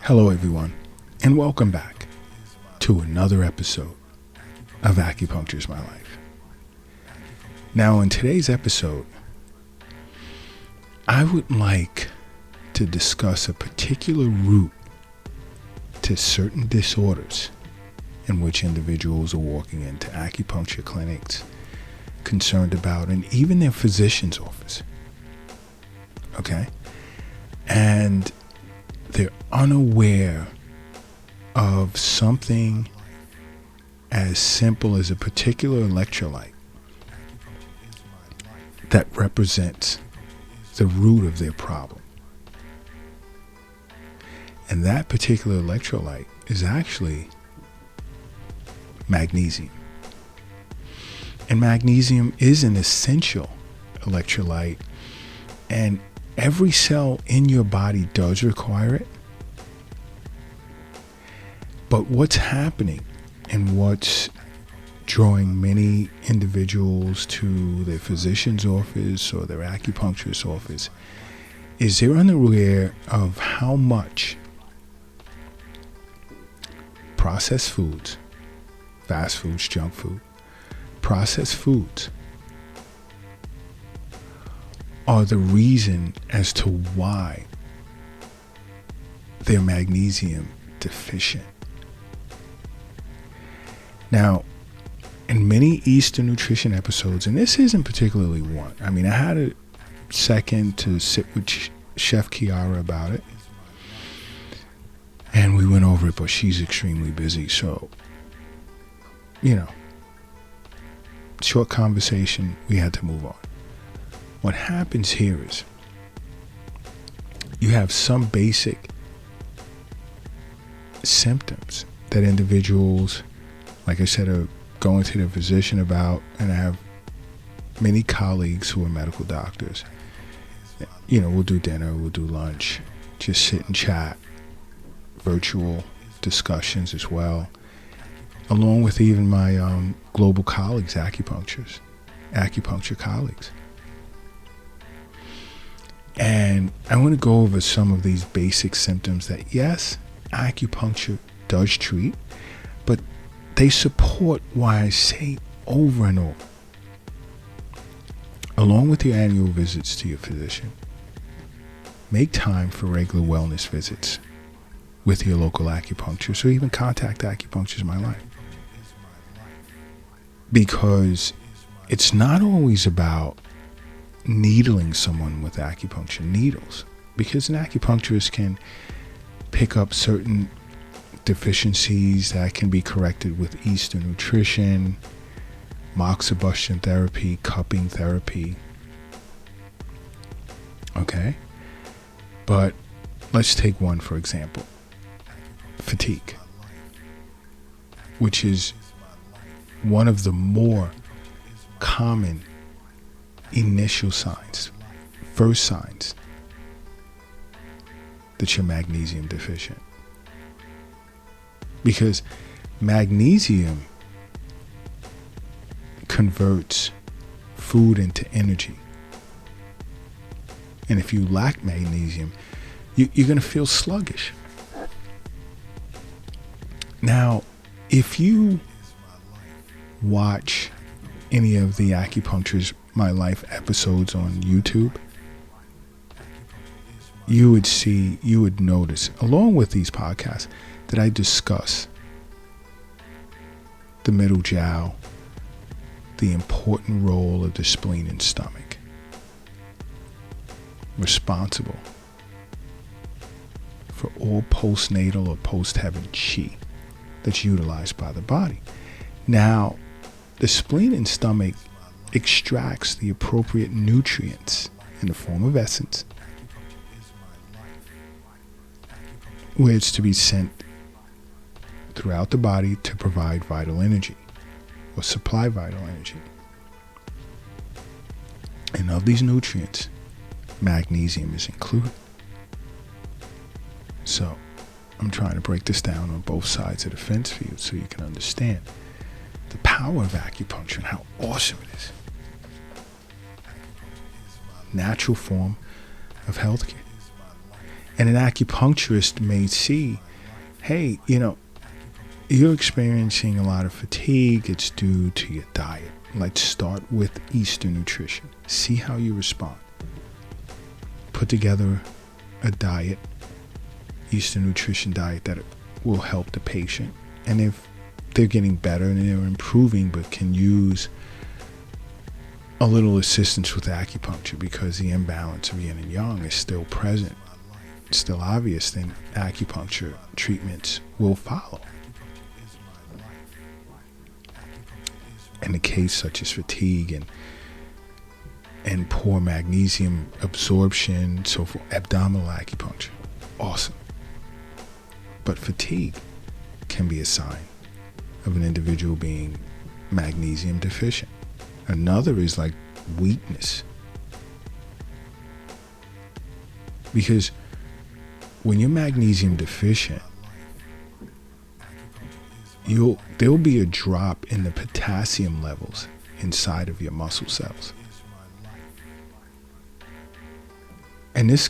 Hello everyone, and welcome back to another episode of Acupuncture is My Life. Now in today's episode, I would like to discuss a particular route to certain disorders in which individuals are walking into acupuncture clinics concerned about, and even their physician's office. Okay? And they're unaware of something as simple as a particular electrolyte that represents the root of their problem. And that particular electrolyte is actually magnesium. And magnesium is an essential electrolyte, and every cell in your body does require it. But what's happening and what's drawing many individuals to their physician's office or their acupuncturist's office is they're unaware of how much processed foods, fast foods, junk food, processed foods are the reason as to why they're magnesium deficient. Now, in many Eastern nutrition episodes, and this isn't particularly one, I mean, I had a second to sit with Chef Kiara about it, and we went over it, but she's extremely busy, so, short conversation, we had to move on. What happens here is you have some basic symptoms that individuals, like I said, are going to their physician about, and I have many colleagues who are medical doctors. We'll do dinner, we'll do lunch, just sit and chat, virtual discussions as well, along with even my global colleagues, acupuncture colleagues. And I want to go over some of these basic symptoms that, yes, acupuncture does treat, but they support why I say over and over, along with your annual visits to your physician, make time for regular wellness visits with your local acupuncturist, or even contact Acupuncture is My Life. Because it's not always about needling someone with acupuncture needles, because an acupuncturist can pick up certain deficiencies that can be corrected with Eastern nutrition, moxibustion therapy, cupping therapy. Okay? But let's take one for example. Fatigue, which is one of the more common initial signs, first signs that you're magnesium deficient. Because magnesium converts food into energy. And if you lack magnesium, you're going to feel sluggish. Now, if you watch any of the Acupuncture is My Life episodes on YouTube, you would notice, along with these podcasts, that I discuss the middle jiao, the important role of the spleen and stomach, responsible for all postnatal or post-heaven chi that's utilized by the body. Now, the spleen and stomach extracts the appropriate nutrients in the form of essence, where it's to be sent throughout the body to provide vital energy or supply vital energy. And of these nutrients, magnesium is included. So I'm trying to break this down on both sides of the fence for you so you can understand the power of acupuncture and how awesome it is. Natural form of healthcare. And an acupuncturist may see, hey, you're experiencing a lot of fatigue. It's due to your diet. Let's start with Eastern nutrition. See how you respond. Put together a diet, Eastern nutrition diet, that will help the patient. And if they're getting better and they're improving but can use a little assistance with acupuncture because the imbalance of yin and yang is still present, still obvious, then acupuncture treatments will follow. In a case such as fatigue and poor magnesium absorption, so for abdominal acupuncture, awesome. But fatigue can be a sign of an individual being magnesium deficient. Another is like weakness. Because when you're magnesium deficient, there'll be a drop in the potassium levels inside of your muscle cells. And this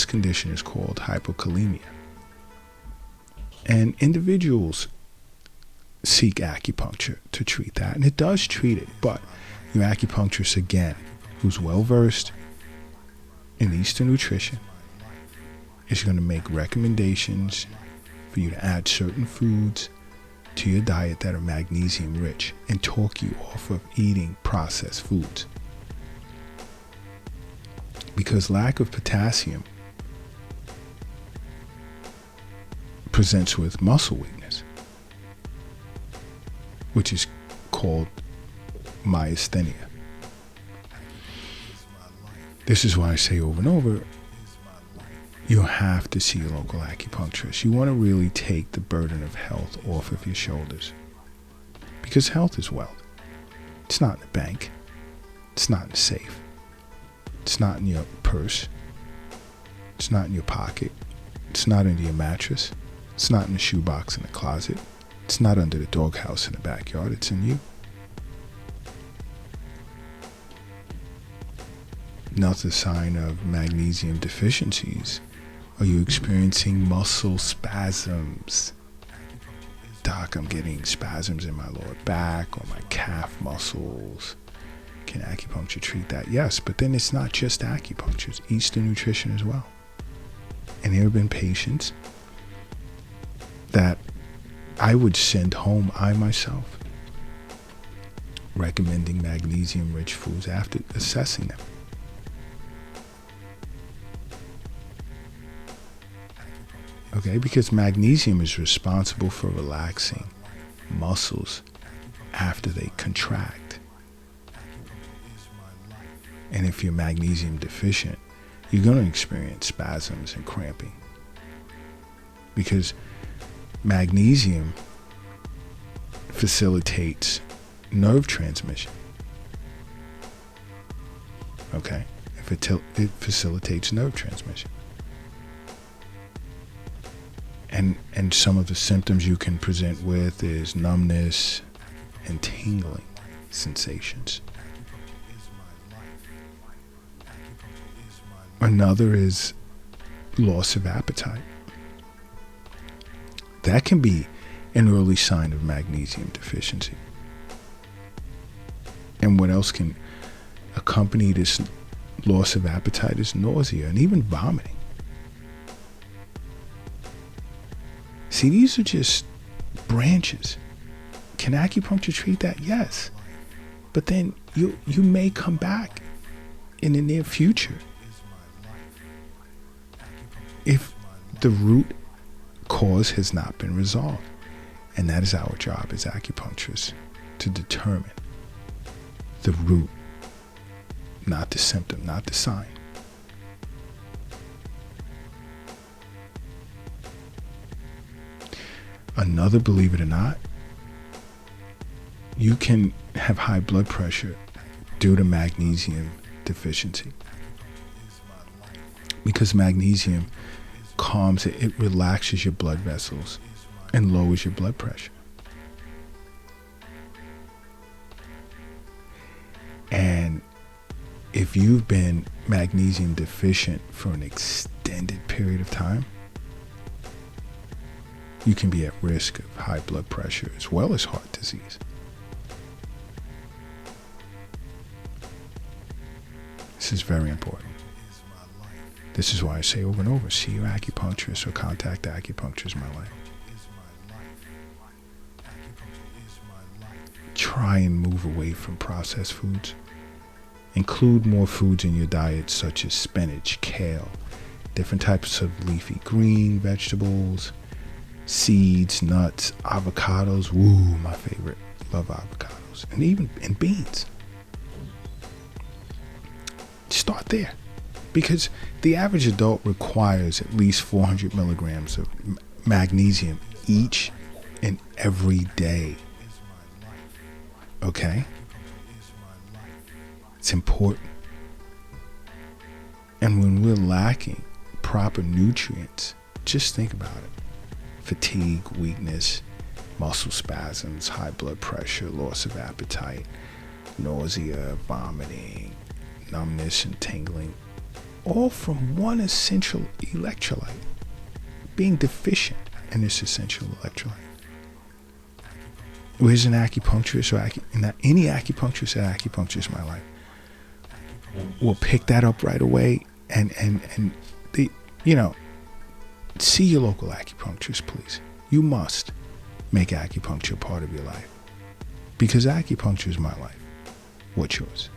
condition is called hypokalemia. And individuals seek acupuncture to treat that, and it does treat it, but your acupuncturist, again, who's well versed in Eastern nutrition, is going to make recommendations for you to add certain foods to your diet that are magnesium rich and talk you off of eating processed foods. Because lack of potassium presents with muscle weakness, which is called myasthenia. This is why I say over and over, you have to see a local acupuncturist. You want to really take the burden of health off of your shoulders. Because health is wealth. It's not in the bank. It's not in the safe. It's not in your purse. It's not in your pocket. It's not under your mattress. It's not in the shoebox in the closet. It's not under the doghouse in the backyard. It's in you. Another sign of magnesium deficiencies. Are you experiencing muscle spasms? Doc, I'm getting spasms in my lower back or my calf muscles. Can acupuncture treat that? Yes, but then it's not just acupuncture. It's Eastern nutrition as well. And there have been patients that I would send home, I myself, recommending magnesium-rich foods after assessing them. Okay, because magnesium is responsible for relaxing muscles after they contract. And if you're magnesium deficient, you're going to experience spasms and cramping. Because magnesium facilitates nerve transmission. Okay? It facilitates nerve transmission. And some of the symptoms you can present with is numbness and tingling sensations. Another is loss of appetite. That can be an early sign of magnesium deficiency. And what else can accompany this loss of appetite is nausea and even vomiting. See, these are just branches. Can acupuncture treat that? Yes. But then you may come back in the near future if the root cause has not been resolved. And that is our job as acupuncturists, to determine the root, not the symptom, not the sign. Another, believe it or not, you can have high blood pressure due to magnesium deficiency. Because magnesium calms it, it relaxes your blood vessels and lowers your blood pressure. And if you've been magnesium deficient for an extended period of time, you can be at risk of high blood pressure as well as heart disease. This is very important. This is why I say over and over, see your acupuncturist or contact acupuncturist in my life. Try and move away from processed foods. Include more foods in your diet such as spinach, kale, different types of leafy green vegetables, seeds, nuts, avocados. Woo, my favorite. Love avocados. And beans. Start there. Because the average adult requires at least 400 milligrams of magnesium each and every day. Okay? It's important. And when we're lacking proper nutrients, just think about it. Fatigue, weakness, muscle spasms, high blood pressure, loss of appetite, nausea, vomiting, numbness and tingling, all from one essential electrolyte, being deficient in this essential electrolyte. Where's an acupuncturist or any acupuncturist at Acupuncturist in my life will pick that up right away and they, see your local acupuncturist, please. You must make acupuncture part of your life, because acupuncture is my life. What's yours?